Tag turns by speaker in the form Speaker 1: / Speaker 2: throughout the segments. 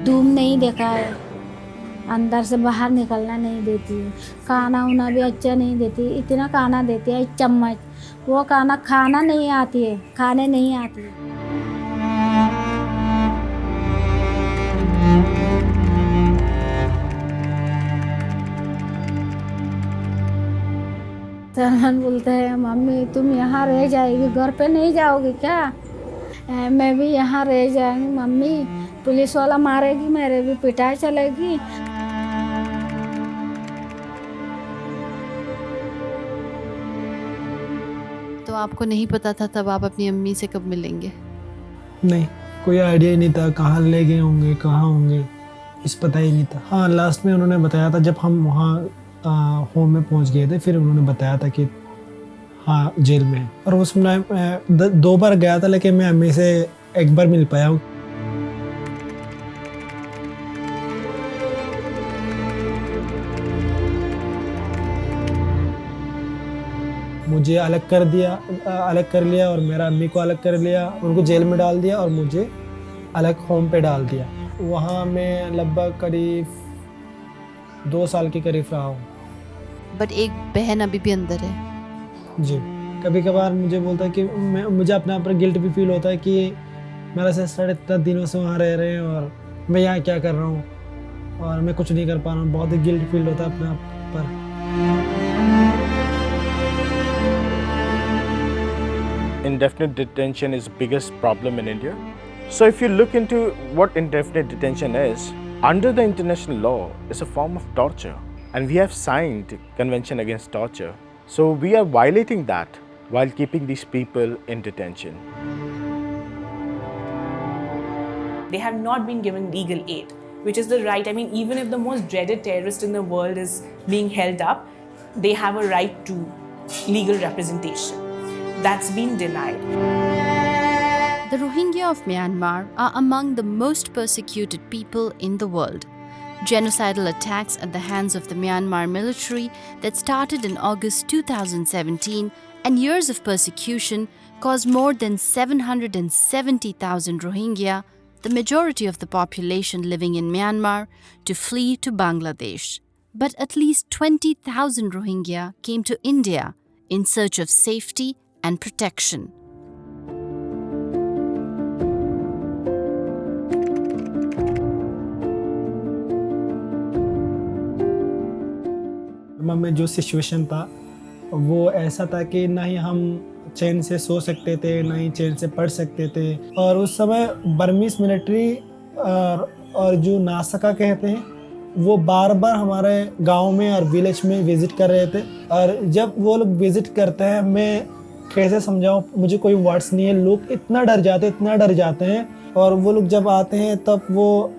Speaker 1: धूम नहीं देखा है, अंदर से बाहर निकलना नहीं देती है, खाना उना भी अच्छा नहीं देती, इतना खाना देती है 1 चम्मच, वो खाना खाना नहीं आती है, खाने नहीं आती है। सलमान बोलते हैं मम्मी तुम यहाँ रह जाएगी, घर पे नहीं जाओगी क्या? मैं भी यहाँ रह जाऊंगी मम्मी, पुलिस वाला मारेगी, मेरे भी पिटाई चलेगी।
Speaker 2: तो आपको नहीं पता था तब आप अपनी अम्मी से कब मिलेंगे?
Speaker 3: नहीं, कोई आइडिया ही नहीं था कहाँ ले गए होंगे, कहाँ होंगे, इस पता ही नहीं था। हाँ, लास्ट में उन्होंने बताया था जब हम वहाँ होम में पहुँच गए थे, फिर उन्होंने बताया था कि हाँ जेल में है। और उसमें 2 बार गया था, लेकिन मैं अम्मी से 1 बार मिल पाया हूँ। मुझे अलग कर लिया और मेरा अम्मी को अलग कर लिया, उनको जेल में डाल दिया और मुझे अलग होम पे डाल दिया। वहाँ मैं लगभग करीब 2 साल के करीब रहा हूँ।
Speaker 2: बट एक बहन अभी भी अंदर है।
Speaker 3: जी, कभी कभार मुझे बोलता है कि मुझे अपने आप पर गिल्ट भी फील होता है कि मेरा सिस्टर इतना दिनों से वहाँ रह रहे हैं और मैं यहाँ क्या कर रहा हूँ और मैं कुछ नहीं कर पा रहा हूँ। बहुत ही गिल्ट फील होता है अपने आप पर।
Speaker 4: Indefinite detention is the biggest problem in India. So if you look into what indefinite detention is, under the international law, it's a form of torture. And we have signed Convention Against Torture. So we are violating that while keeping these people in detention.
Speaker 5: They have not been given legal aid, which is the right. I mean, even if the most dreaded terrorist in the world is being held up, they have a right to legal representation. That's been denied.
Speaker 2: The Rohingya of Myanmar are among the most persecuted people in the world. Genocidal attacks at the hands of the Myanmar military that started in August 2017 and years of persecution caused more than 770,000 Rohingya, the majority of the population living in Myanmar, to flee to Bangladesh. But at least 20,000 Rohingya came to India in search of safety and protection.
Speaker 3: में जो situation था वो ऐसा था कि ना ही हम चैन से सो सकते थे, ना ही चैन से पढ़ सकते थे। और उस समय बर्मीज मिलिट्री और जो नासका कहते हैं वो बार बार हमारे गांव में और विलेज में विज़िट कर रहे थे। और जब वो लोग विज़िट करते हैं, मैं कैसे समझाऊं, मुझे कोई वर्ड्स नहीं है। लोग इतना डर जाते हैं। और वो लोग जब आते हैं तब वो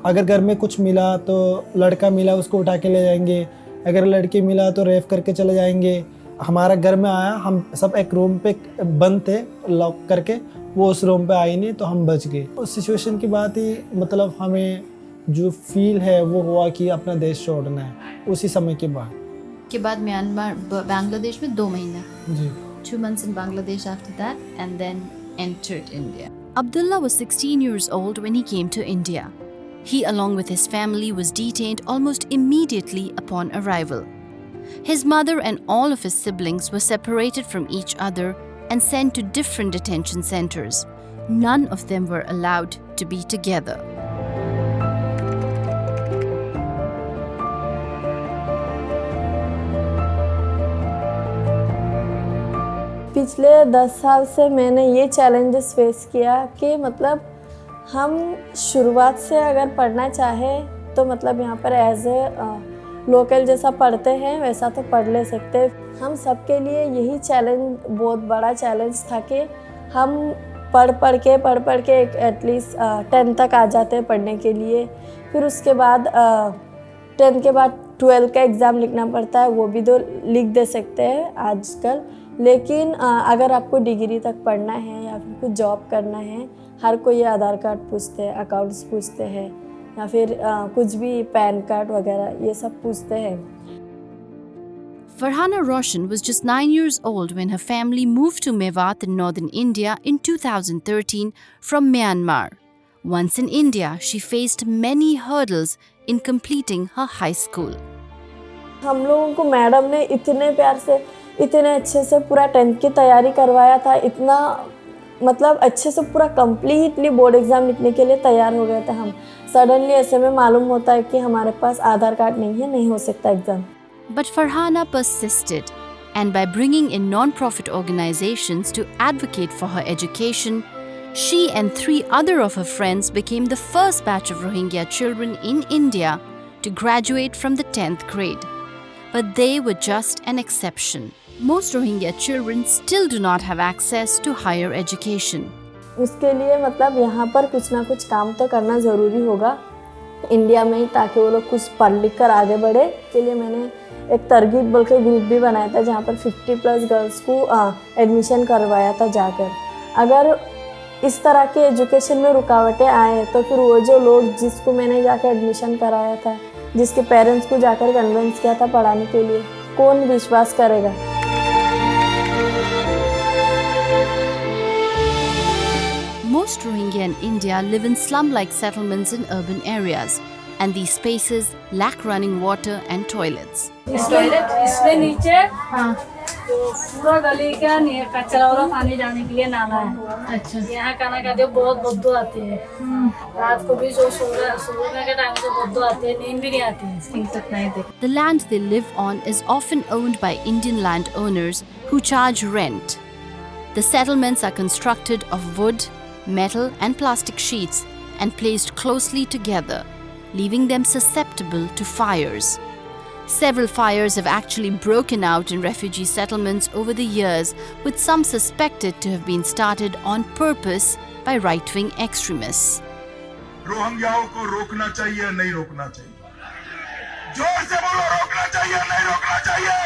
Speaker 3: अगर घर में कुछ मिला तो लड़का मिला उसको उठा के ले जाएंगे, अगर लड़की मिला तो रेप करके चले जाएंगे। हमारा घर में आया, हम सब एक रूम पे बंद थे लॉक करके, वो उस रूम पे आई नहीं तो हम बच गए। उस सिचुएशन की बात ही मतलब हमें जो फील है वो हुआ कि अपना देश छोड़ना है। उसी समय के बाद
Speaker 2: म्यांमार बांग्लादेश में 2 महीना
Speaker 3: जी
Speaker 2: 2 months in Bangladesh after that and then entered India. Abdullah was 16 years old when he came to India. He, along with his family, was detained almost immediately upon arrival. His mother and all of his siblings were separated from each other and sent to different detention centers. None of them were allowed to be together.
Speaker 6: पिछले 10 साल से मैंने ये challenges face किया कि मतलब हम शुरुआत से अगर पढ़ना चाहें तो मतलब यहाँ पर एज ए लोकल जैसा पढ़ते हैं वैसा तो पढ़ ले सकते हैं। हम सबके लिए यही चैलेंज बहुत बड़ा चैलेंज था कि हम पढ़ के एटलीस्ट 10 तक आ जाते हैं पढ़ने के लिए। फिर उसके बाद 10 के बाद 12 का एग्ज़ाम लिखना पड़ता है, वो भी तो लिख दे सकते हैं आजकल। लेकिन अगर आपको डिग्री तक पढ़ना है या फिर कुछ जॉब करना है, हर कोई आधार कार्ड पूछते हैं, अकाउंट्स पूछते हैं, या फिर कुछ भी पैन कार्ड वगैरह ये सब पूछते हैं।
Speaker 2: Farhana Roshan was just 9 years old when her family moved to Mewat in northern India in 2013 from Myanmar. Once in India, she faced many hurdles in completing her high school.
Speaker 6: हम लोगों को madam ने इतने प्यार से, इतने अच्छे से पूरा 10th की तैयारी करवाया था, इतना मतलब अच्छे से पूरा कंप्लीटली बोर्ड एग्ज़ाम लिखने के लिए तैयार हो गए थे हम। सडनली ऐसे में मालूम होता है कि हमारे पास आधार कार्ड नहीं है, नहीं हो सकता exam.
Speaker 2: But Farhana persisted, and by bringing in non-profit organizations to advocate for her education, she and 3 other of her friends became the first batch of Rohingya children in India to graduate from the 10th grade. But they were just an exception. Most Rohingya children still do not have access to higher education.
Speaker 6: उसके लिए मतलब यहाँ पर कुछ ना कुछ काम तो करना ज़रूरी होगा इंडिया में ही, ताकि वो लोग कुछ पढ़ लिख कर आगे बढ़े। के लिए मैंने एक तरगीब बोल के ग्रुप भी बनाया था, जहाँ पर 50+ गर्ल्स को एडमिशन करवाया था जाकर। अगर इस तरह के एजुकेशन में रुकावटें आए तो फिर वो जो लोग जिसको मैंने जाकर एडमिशन कराया था, जिसके पेरेंट्स को जाकर कन्विंस किया था पढ़ाने के लिए, कौन विश्वास करेगा।
Speaker 2: Most Rohingya in India live in slum-like settlements in urban areas, and these spaces lack running water and toilets.
Speaker 1: इसमें नीचे तो पूरा गली का कचरा वाला पानी जाने के लिए नाला है। अच्छा, यहाँ खाना खाते हो बहुत बदबू आती है। रात को भी सोने के टाइम से बदबू आती है, नींद भी नहीं आती है, नींद तक नहीं देखते।
Speaker 2: The land they live on is often owned by Indian landowners who charge rent. The settlements are constructed of wood, metal and plastic sheets and placed closely together, leaving them susceptible to fires. Several fires have actually broken out in refugee settlements over the years, with some suspected to have been started on purpose by right-wing extremists.
Speaker 7: रोहिंग्याओं को रोकना चाहिए, नहीं रोकना चाहिए? जोर से बोलो, रोकना चाहिए, नहीं रोकना चाहिए?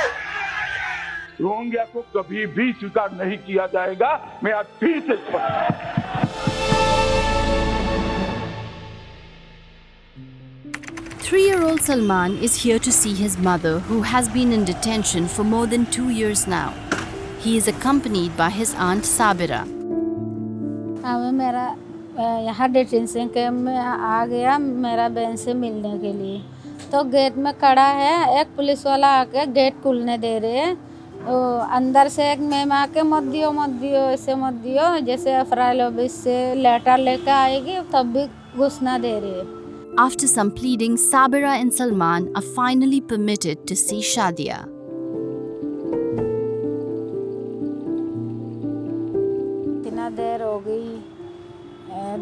Speaker 7: रोहिंग्या को कभी भी स्वीकार नहीं किया जाएगा। मैं आज फिर से स्पष्ट।
Speaker 2: 3-year-old Salman is here to see his mother, who has been in detention for more than 2 years now. He is accompanied by his aunt Sabira.
Speaker 1: मेरा यहाँ डिटेंशन कैंप में आ गया मेरा बहन से मिलने के लिए, तो गेट में खड़ा है, एक पुलिस वाला आके गेट खुलने दे रहे हैं। अंदर से एक मैम आके मत दियो ऐसे मत दियो, जैसे अफराइल ऑफिस से लेटर लेकर आएगी तब भी घुसना दे रही है।
Speaker 2: After some pleading, Sabira and Salman are finally permitted to see Shadia.
Speaker 1: इतना देर हो गई,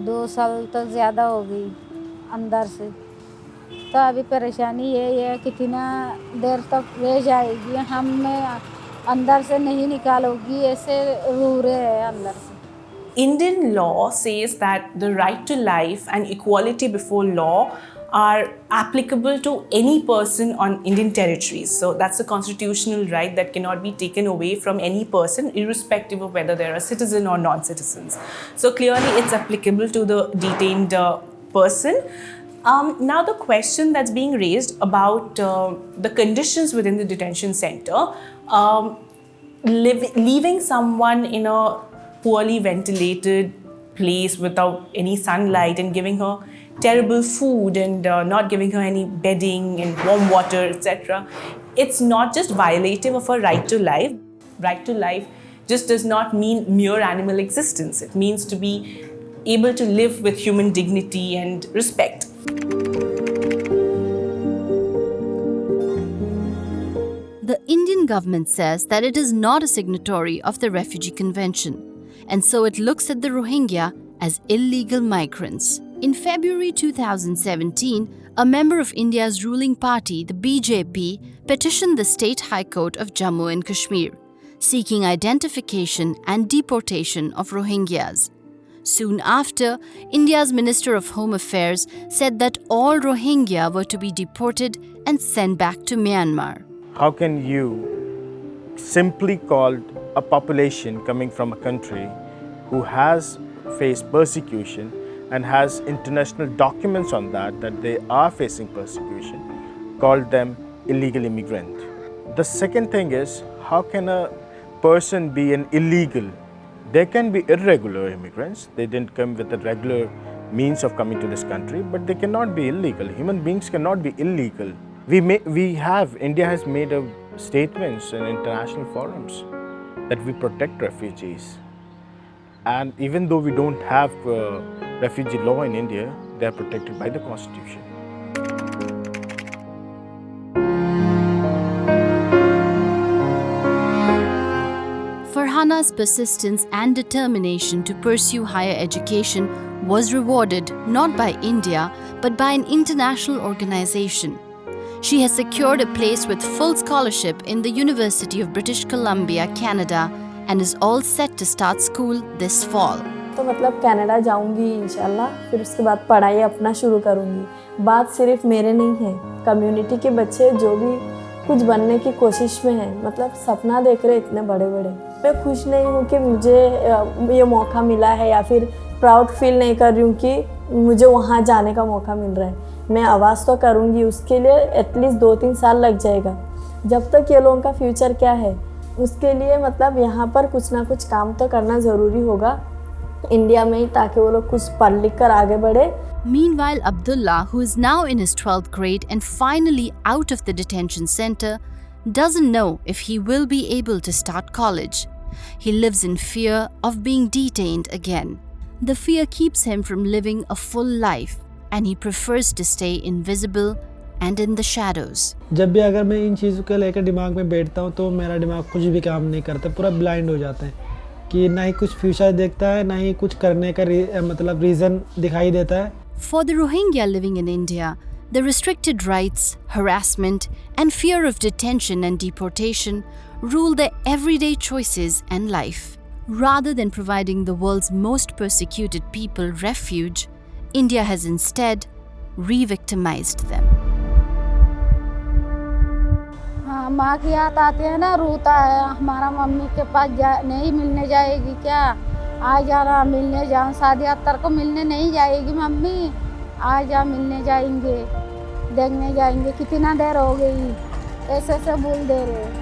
Speaker 1: 2 साल तो ज़्यादा हो गई अंदर से, तो अभी परेशानी यही है कितना देर तक रह जाएगी, हमें अंदर से नहीं निकालोगी, ऐसे रो रहे हैं अंदर से।
Speaker 5: Indian law says that the right to life and equality before law are applicable to any person on Indian territories. So that's a constitutional right that cannot be taken away from any person, irrespective of whether they're a citizen or non-citizens. So clearly it's applicable to the detained person. Now the question that's being raised about the conditions within the detention center, leaving someone in a poorly ventilated place without any sunlight and giving her terrible food and not giving her any bedding and warm water, etc. It's not just violative of her right to life. Right to life just does not mean mere animal existence. It means to be able to live with human dignity and respect.
Speaker 2: The Indian government says that it is not a signatory of the Refugee Convention, and so it looks at the Rohingya as illegal migrants. In February 2017, a member of India's ruling party, the BJP, petitioned the State High Court of Jammu and Kashmir, seeking identification and deportation of Rohingyas. Soon after, India's Minister of Home Affairs said that all Rohingya were to be deported and sent back to Myanmar.
Speaker 4: How can you simply call a population coming from a country who has faced persecution and has international documents on that they are facing persecution, call them illegal immigrant? The second thing is, how can a person be an illegal? There can be irregular immigrants. They didn't come with the regular means of coming to this country, but they cannot be illegal. Human beings cannot be illegal. India has made statements in international forums that we protect refugees. And even though we don't have refugee law in India, they are protected by the Constitution.
Speaker 2: Farhana's persistence and determination to pursue higher education was rewarded not by India but by an international organization. She has secured a place with full scholarship in the University of British Columbia, Canada, and is all set to start school this fall.
Speaker 6: तो मतलब Canada जाऊंगी इंशाल्लाह, फिर उसके बाद पढ़ाई अपना शुरू करूंगी। बात सिर्फ मेरे नहीं है, कम्युनिटी के बच्चे जो भी कुछ बनने की कोशिश में हैं, मतलब सपना देख रहे इतने बड़े बड़े। मैं खुश नहीं हूँ कि मुझे ये मौका मिला है या फिर प्राउड फील नहीं कर रही हूँ कि मुझे वहाँ जाने का मौका मिल रहा है। मैं आवाज़ तो करूँगी, उसके लिए एटलीस्ट 2-3 साल लग जाएगा। जब तक ये लोगों का फ्यूचर क्या है, उसके लिए मतलब यहाँ पर कुछ ना कुछ काम तो करना ज़रूरी होगा इंडिया में ही, ताकि वो लोग कुछ पढ़ लिख कर आगे बढ़े।
Speaker 2: Meanwhile, Abdullah, who is now in his 12th grade and finally out of the detention center, doesn't know if he will be able to start college. He lives in fear of being detained again. The fear keeps him from living a full life, and he prefers to stay invisible and in the shadows.
Speaker 3: जब भी अगर मैं इन चीज़ों को लेकर दिमाग में बैठता हूँ तो मेरा दिमाग कुछ भी काम नहीं करता, पूरा ब्लाइंड हो जाता है कि ना ही कुछ फ्यूचर देखता है, ना ही कुछ करने का मतलब रीज़न दिखाई देता है।
Speaker 2: For the Rohingya living in India, the restricted rights, harassment, and fear of detention and deportation rule their everyday choices and life. Rather than providing the world's most persecuted people refuge, India has instead re-victimized them.
Speaker 1: हाँ, माँ की याद आती है ना, रोता है, हमारा मम्मी के पास नहीं मिलने जाएगी क्या? आ जाना, मिलने जाऊँ, शादी अत्तर को मिलने नहीं जाएगी मम्मी, आ जा, मिलने जाएंगे, देखने जाएंगे, कितना देर हो गई, ऐसे ऐसे बोल दे रहे।